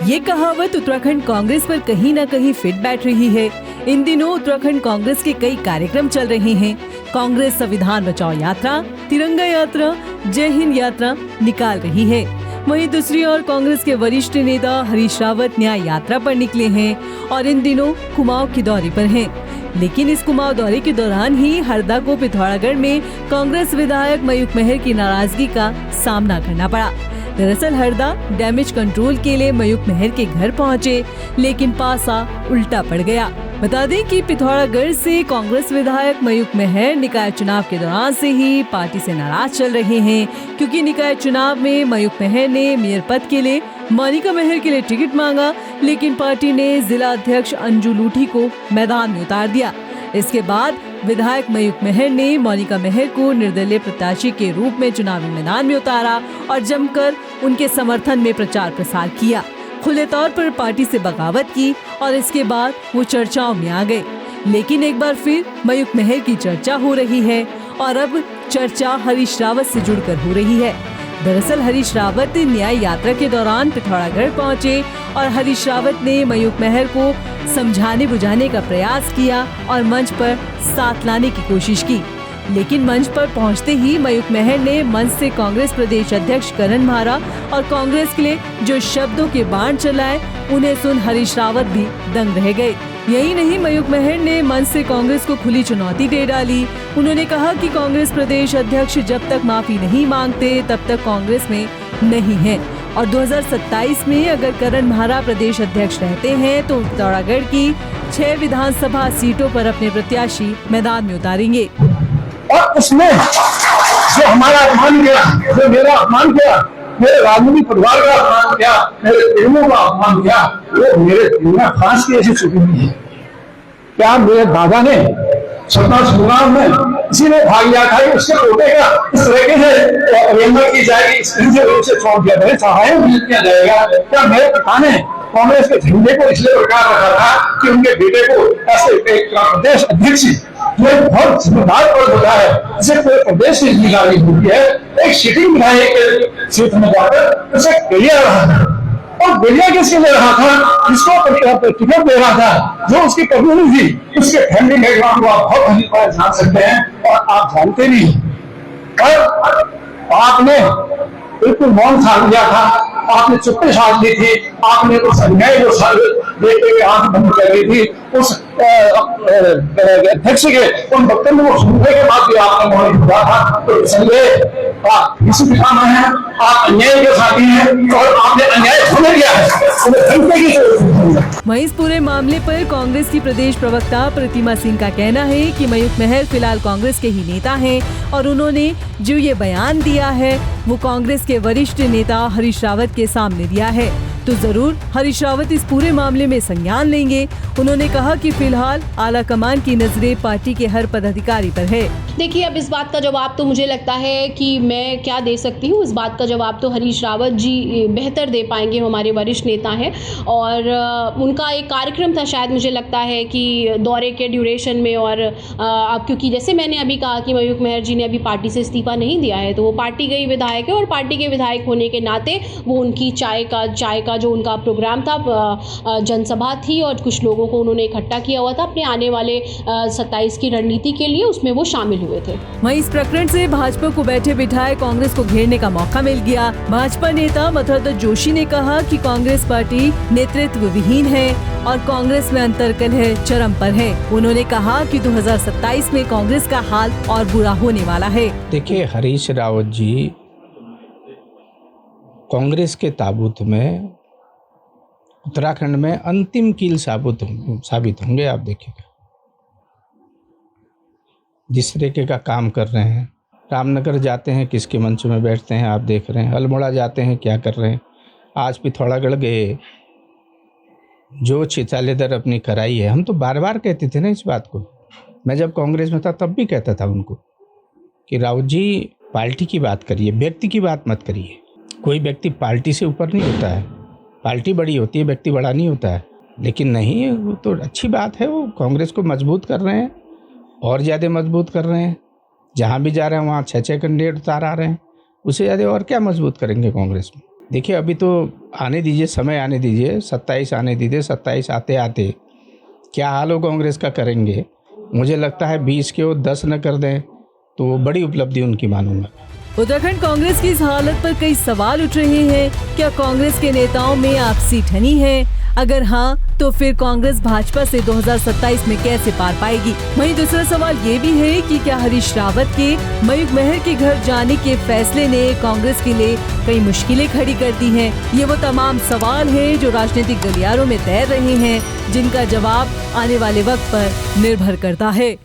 ये कहावत उत्तराखंड कांग्रेस पर कहीं न कहीं फिट बैठ रही है। इन दिनों उत्तराखंड कांग्रेस के कई कार्यक्रम चल रहे हैं। कांग्रेस संविधान बचाओ यात्रा, तिरंगा यात्रा, जय हिंद यात्रा निकाल रही है। वहीं दूसरी ओर कांग्रेस के वरिष्ठ नेता हरीश रावत न्याय यात्रा पर निकले हैं और इन दिनों कुमाऊं के दौरे पर हैं। लेकिन इस कुमाऊं दौरे के दौरान ही हरदा को पिथौरागढ़ में कांग्रेस विधायक मयूख महर की नाराजगी का सामना करना पड़ा। दरअसल हरदा डैमेज कंट्रोल के लिए मयूख महर के घर पहुंचे, लेकिन पासा उल्टा पड़ गया। बता दें कि पिथौरागढ़ से कांग्रेस विधायक मयूख महर निकाय चुनाव के दौरान से ही पार्टी से नाराज चल रहे हैं, क्योंकि निकाय चुनाव में मयूख महर ने मेयर पद के लिए मोनिका महर के लिए टिकट मांगा, लेकिन पार्टी ने जिला अध्यक्ष अंजू लूठी को मैदान में उतार दिया। इसके बाद विधायक मयूख महर ने मोनिका महर को निर्दलीय प्रत्याशी के रूप में चुनावी मैदान में उतारा और जमकर उनके समर्थन में प्रचार प्रसार किया। खुले तौर पर पार्टी से बगावत की और इसके बाद वो चर्चाओं में आ गए। लेकिन एक बार फिर मयूख महर की चर्चा हो रही है और अब चर्चा हरीश रावत से जुड़कर हो रही है। दरअसल हरीश रावत न्याय यात्रा के दौरान पिथौरागढ़ पहुंचे और हरीश रावत ने मयूख महर को समझाने बुझाने का प्रयास किया और मंच पर साथ लाने की कोशिश की। लेकिन मंच पर पहुंचते ही मयूख महर ने मंच से कांग्रेस प्रदेश अध्यक्ष करण म्हारा और कांग्रेस के लिए जो शब्दों के बाण चलाए, उन्हें सुन हरीश रावत भी दंग रह गए। यही नहीं, मयूख महर ने मंच से कांग्रेस को खुली चुनौती दे डाली। उन्होंने कहा कि कांग्रेस प्रदेश अध्यक्ष जब तक माफी नहीं मांगते तब तक कांग्रेस में नहीं है और 2027 में अगर करण म्हारा प्रदेश अध्यक्ष रहते हैं तो पिथौरागढ़ की 6 विधानसभा सीटों पर अपने प्रत्याशी मैदान में उतारेंगे। और उसमें जो हमारा अपमान किया, जो मेरा अपमान किया, मेरे राजनीतिक परिवार का अपमान किया, मेरे प्रेमियों का अपमान किया, वो मेरे दिल में फांस की ऐसी चुकी हुई है। क्या मेरे दादा ने 17 में किसी ने भाग लिया था कि उसके पोते का इस तरीके से अवहेलना की जाएगी, इस तरह से रूप से छोड़ दिया जाए, सहायक नहीं किया जाएगा? क्या मेरे पिता ने कांग्रेस के झंडे को इसलिए उठा रखा था कि उनके बेटे को ऐसे एक प्रदेश अध्यक्ष ये बहुत जिम्मेदार पद होता है, जिसे पूरे प्रदेश की जिम्मेदारी होती है। एक सिटिंग विधायक के क्षेत्र में जाकर उसे गलिया रहा था और गलिया किसके ले रहा था? जिसको टिकट दे रहा था, जो उसकी कम्युनिटी थी, उसके फैमिली बैकग्राउंड को आप बहुत अच्छी तरह जान सकते हैं और आप जानते भी। और आपने बिल्कुल मौन साध लिया था, आपने चुप्पी साध ली थी, आपने उस अन्याय को देखते हुए आंख बंद कर ली थी। उस अध्यक्ष के उन वक्तव्य को सुनने के बाद भी आपने मौन हुआ था। तो संजय आप इसी दिशा में हैं, आप अन्याय के साथी हैं और आपने अन्याय होने दिया है। वहीं इस पूरे मामले पर कांग्रेस की प्रदेश प्रवक्ता प्रतिमा सिंह का कहना है कि मयूख महर फिलहाल कांग्रेस के ही नेता हैं और उन्होंने जो ये बयान दिया है वो कांग्रेस के वरिष्ठ नेता हरीश रावत के सामने दिया है, तो जरूर हरीश रावत इस पूरे मामले में संज्ञान लेंगे। उन्होंने कहा कि फिलहाल आला कमान की नजरें पार्टी के हर पदाधिकारी पर है। देखिए, अब इस बात का जवाब तो मुझे लगता है कि मैं क्या दे सकती हूँ, इस बात का जवाब तो हरीश रावत जी बेहतर दे पाएंगे, हमारे वरिष्ठ नेता हैं। और उनका एक कार्यक्रम था, शायद मुझे लगता है कि दौरे के ड्यूरेशन में, और अब क्योंकि जैसे मैंने अभी कहा कि मयूख महर जी ने अभी पार्टी से इस्तीफा नहीं दिया है, तो वो पार्टी के विधायक है और पार्टी के विधायक होने के नाते वो उनकी चाय का जो उनका प्रोग्राम था, जनसभा थी और कुछ लोगों को उन्होंने इकट्ठा किया हुआ था अपने आने वाले 27 की रणनीति के लिए, उसमें वो शामिल हुए थे। वहीं इस प्रकरण से भाजपा को बैठे बिठाए कांग्रेस को घेरने का मौका मिल गया। भाजपा नेता मथुरा जोशी ने कहा कि कांग्रेस पार्टी नेतृत्व विहीन है और कांग्रेस में अंतर्कलह चरम पर है। उन्होंने कहा कि 2027 में कांग्रेस का हाल और बुरा होने वाला है। देखिए, हरीश रावत जी कांग्रेस के ताबूत में उत्तराखंड में अंतिम कील साबित होंगे। आप देखिएगा जिस तरीके का काम कर रहे हैं, रामनगर जाते हैं किसके मंच में बैठते हैं आप देख रहे हैं, अल्मोड़ा जाते हैं क्या कर रहे हैं, आज पिथौरागढ़ गए, जो चितालेदर अपनी कराई है। हम तो बार बार कहते थे ना इस बात को, मैं जब कांग्रेस में था तब भी कहता था उनको कि रावत जी पार्टी की बात करिए, व्यक्ति की बात मत करिए। कोई व्यक्ति पार्टी से ऊपर नहीं होता है, पार्टी बड़ी होती है, व्यक्ति बड़ा नहीं होता है। लेकिन नहीं, वो तो अच्छी बात है, वो कांग्रेस को मजबूत कर रहे हैं और ज़्यादा मजबूत कर रहे हैं। जहाँ भी जा रहे हैं वहाँ 6 कैंडिडेट उतार आ रहे हैं, उससे ज़्यादा और क्या मजबूत करेंगे कांग्रेस में। देखिए अभी तो आने दीजिए, समय आने दीजिए, 27 आने दीजिए। 27 आते आते क्या हाल हो कांग्रेस का करेंगे। मुझे लगता है 20 के वो 10 न कर दें तो वो बड़ी उपलब्धि उनकी मानूंगा। उत्तराखंड कांग्रेस की इस हालत पर कई सवाल उठ रहे हैं। क्या कांग्रेस के नेताओं में आपसी ठनी है? अगर हाँ, तो फिर कांग्रेस भाजपा से 2027 में कैसे पार पाएगी? वहीं दूसरा सवाल ये भी है कि क्या हरीश रावत के मयूख महर के घर जाने के फैसले ने कांग्रेस के लिए कई मुश्किलें खड़ी कर दी हैं? ये वो तमाम सवाल हैं जो राजनीतिक गलियारों में तैर रहे हैं, जिनका जवाब आने वाले वक्त पर निर्भर करता है।